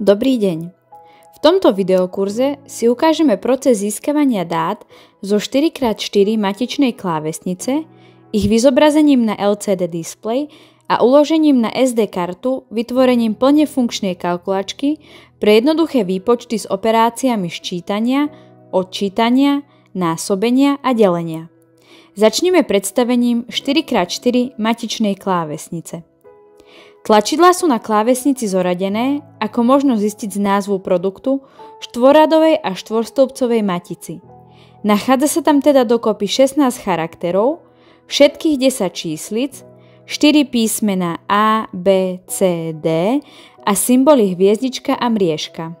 Dobrý deň. V tomto videokurze si ukážeme proces získavania dát zo 4x4 matičnej klávesnice, ich vyzobrazením na LCD displej a uložením na SD kartu vytvorením plne funkčnej kalkulačky pre jednoduché výpočty s operáciami ščítania, odčítania, násobenia a delenia. Začneme predstavením 4x4 matičnej klávesnice. Tlačidlá sú na klávesnici zoradené, ako možno zistiť z názvu produktu, štvorradovej a štvorstĺpcovej matici. Nachádza sa tam teda dokopy 16 charakterov, všetkých 10 číslic, 4 písmená A, B, C, D a symboly hviezdička a mriežka.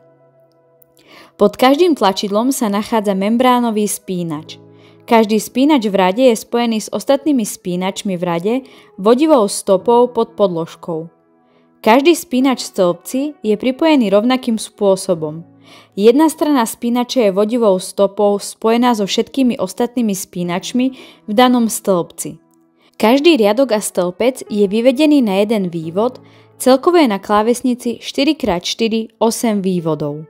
Pod každým tlačidlom sa nachádza membránový spínač. Každý spínač v rade je spojený s ostatnými spínačmi v rade vodivou stopou pod podložkou. Každý spínač v stĺpci je pripojený rovnakým spôsobom. Jedna strana spínača je vodivou stopou spojená so všetkými ostatnými spínačmi v danom stĺpci. Každý riadok a stĺpec je vyvedený na jeden vývod, celkovo je na klávesnici 4x4 8 vývodov.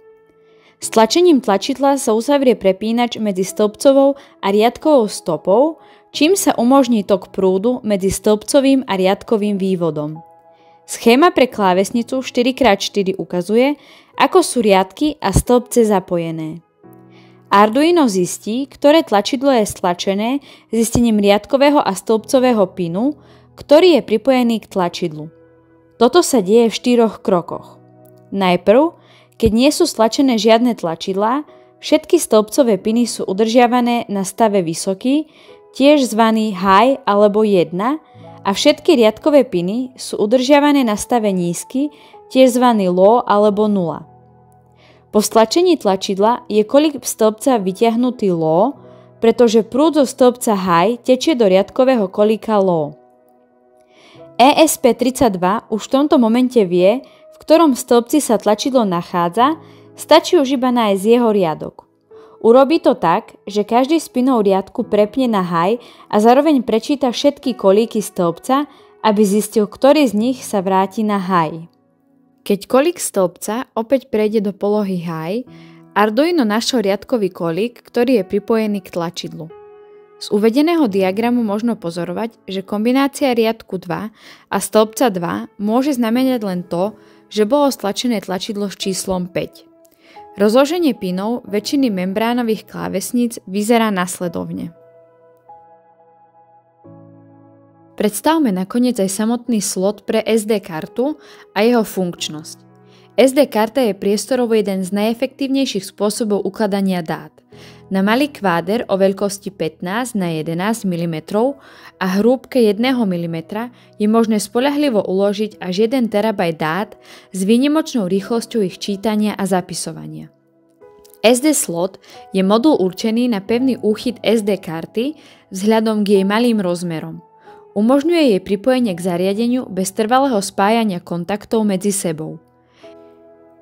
S tlačením tlačidla sa uzavrie prepínač medzi stĺpcovou a riadkovou stopou, čím sa umožní tok prúdu medzi stĺpcovým a riadkovým vývodom. Schéma pre klávesnicu 4x4 ukazuje, ako sú riadky a stĺpce zapojené. Arduino zistí, ktoré tlačidlo je stlačené zistením riadkového a stĺpcového pinu, ktorý je pripojený k tlačidlu. Toto sa deje v 4 krokoch. Najprv, keď nie sú stlačené žiadne tlačidlá, všetky stĺpcové piny sú udržiavané na stave vysoký, tiež zvaný high alebo 1, a všetky riadkové piny sú udržiavané na stave nízky, tiež zvaný low alebo 0. Po stlačení tlačidla je kolík stĺpca vytiahnutý low, pretože prúd zo stĺpca high tečie do riadkového kolíka low. ESP32 už v tomto momente vie, v ktorom stĺpci sa tlačidlo nachádza, stačí už iba nájsť jeho riadok. Urobí to tak, že každý z pinov riadku prepne na high a zároveň prečíta všetky kolíky stĺpca, aby zistil, ktorý z nich sa vráti na high. Keď kolík stĺpca opäť prejde do polohy high, Arduino našiel riadkový kolík, ktorý je pripojený k tlačidlu. Z uvedeného diagramu možno pozorovať, že kombinácia riadku 2 a stĺpca 2 môže znamenať len to, že bolo stlačené tlačidlo s číslom 5. Rozloženie pinov väčšiny membránových klávesníc vyzerá nasledovne. Predstavme nakoniec aj samotný slot pre SD kartu a jeho funkčnosť. SD karta je priestorovo jeden z najefektívnejších spôsobov ukladania dát. Na malý kváder o veľkosti 15 na 11 mm a hrúbke 1 mm je možné spoľahlivo uložiť až 1 TB dát s výnimočnou rýchlosťou ich čítania a zapisovania. SD slot je modul určený na pevný úchyt SD karty vzhľadom k jej malým rozmerom. Umožňuje jej pripojenie k zariadeniu bez trvalého spájania kontaktov medzi sebou.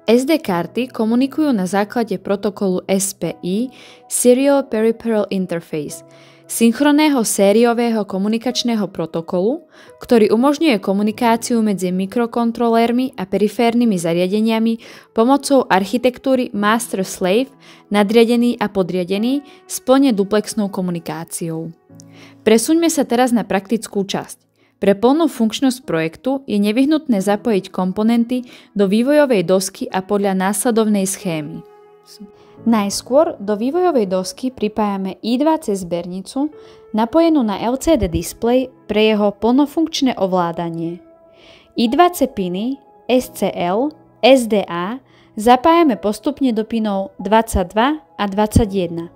SD karty komunikujú na základe protokolu SPI Serial Peripheral Interface, synchronného sériového komunikačného protokolu, ktorý umožňuje komunikáciu medzi mikrokontrolérmi a periférnymi zariadeniami pomocou architektúry Master-Slave, nadriadený a podriadený s plne duplexnou komunikáciou. Presuňme sa teraz na praktickú časť. Pre plnú funkčnosť projektu je nevyhnutné zapojiť komponenty do vývojovej dosky a podľa následovnej schémy. Najskôr do vývojovej dosky pripájame I2C zbernicu napojenú na LCD displej pre jeho plnofunkčné ovládanie. I2C piny SCL, SDA zapájame postupne do pinov 22 a 21.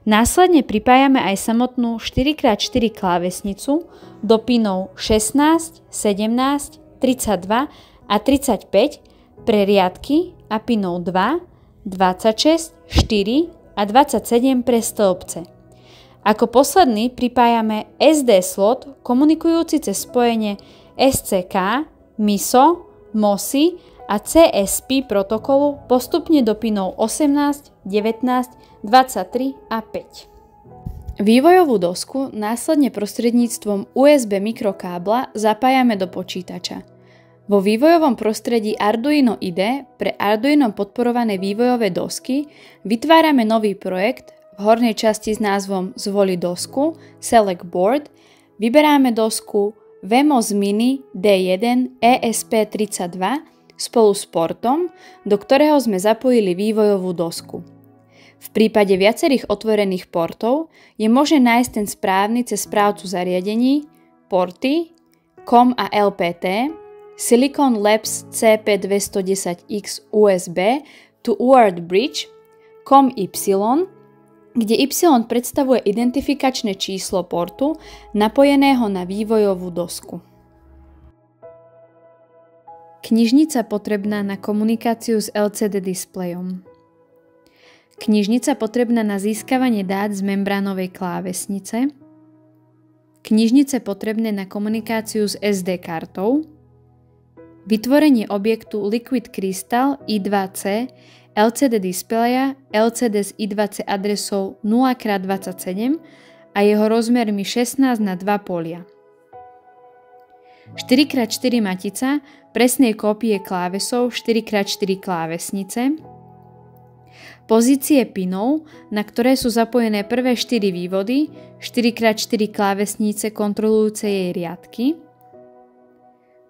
Následne pripájame aj samotnú 4x4 klávesnicu do pinov 16, 17, 32 a 35 pre riadky a pinov 2, 26, 4 a 27 pre stĺpce. Ako posledný pripájame SD slot komunikujúci cez spojenie SCK, MISO, MOSI a CSP protokolu postupne do pinov 18, 19, 23 a 5. Vývojovú dosku následne prostredníctvom USB mikrokábla zapájame do počítača. Vo vývojovom prostredí Arduino IDE pre Arduino podporované vývojové dosky vytvárame nový projekt v hornej časti s názvom Zvoli dosku, Select Board, vyberáme dosku Vemos Mini D1 ESP32 spolu s portom, do ktorého sme zapojili vývojovú dosku. V prípade viacerých otvorených portov je možné nájsť ten správny cez správcu zariadení, porty, COM a LPT, Silicon Labs CP210X USB to UART Bridge, COM-Y, kde Y predstavuje identifikačné číslo portu napojeného na vývojovú dosku. Knižnica potrebná na komunikáciu s LCD displejom. Knižnica potrebná na získavanie dát z membránovej klávesnice. Knižnice potrebné na komunikáciu s SD kartou. Vytvorenie objektu Liquid Crystal I2C LCD displeja LCD s I2C adresou 0x27 a jeho rozmermi 16 na 2 polia. 4x4 matica presnej kópie klávesov 4x4 klávesnice. Pozície pinov, na ktoré sú zapojené prvé 4 vývody 4x4 klávesnice kontrolujúce jej riadky.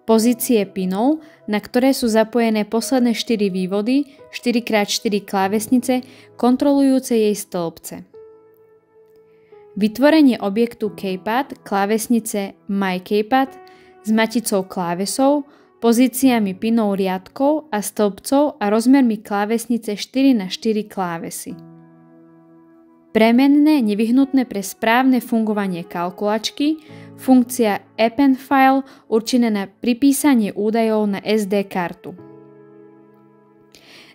Pozície pinov, na ktoré sú zapojené posledné 4 vývody 4x4 klávesnice kontrolujúce jej stĺpce. Vytvorenie objektu Keypad klávesnice MyKeypad s maticou klávesov, pozíciami pinov riadkov a stĺpcov a rozmermi klávesnice 4x4 klávesy. Premenné nevyhnutné pre správne fungovanie kalkulačky, funkcia Append File určená na pripísanie údajov na SD kartu.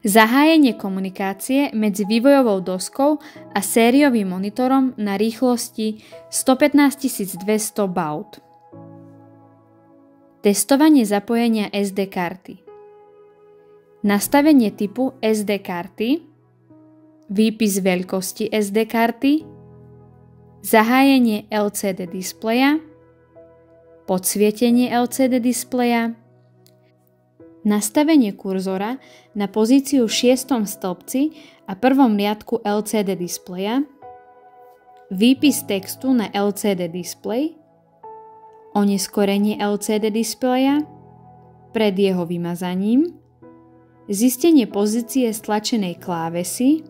Zahájenie komunikácie medzi vývojovou doskou a sériovým monitorom na rýchlosti 115200 baud. Testovanie zapojenia SD karty. Nastavenie typu SD karty, výpis veľkosti SD karty, zahájenie LCD displeja, podsvietenie LCD displeja, nastavenie kurzora na pozíciu v 6. stĺpci a prvom riadku LCD displeja, výpis textu na LCD displej, oneskorenie LCD displeja, pred jeho vymazaním, zistenie pozície stlačenej klávesy,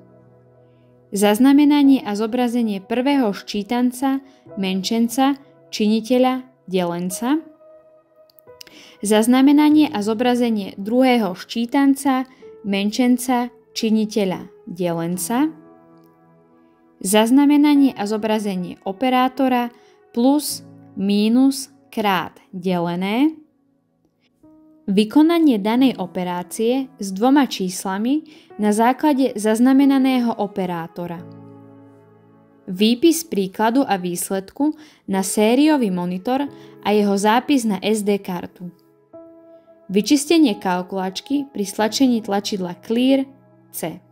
zaznamenanie a zobrazenie prvého ščítanca, menšenca, činiteľa, delenca, zaznamenanie a zobrazenie druhého ščítanca, menšenca, činiteľa, delenca, zaznamenanie a zobrazenie operátora plus, mínus, krát delené, vykonanie danej operácie s 2 číslami na základe zaznamenaného operátora. Výpis príkladu a výsledku na sériový monitor a jeho zápis na SD kartu. Vyčistenie kalkulačky pri stlačení tlačidla Clear C.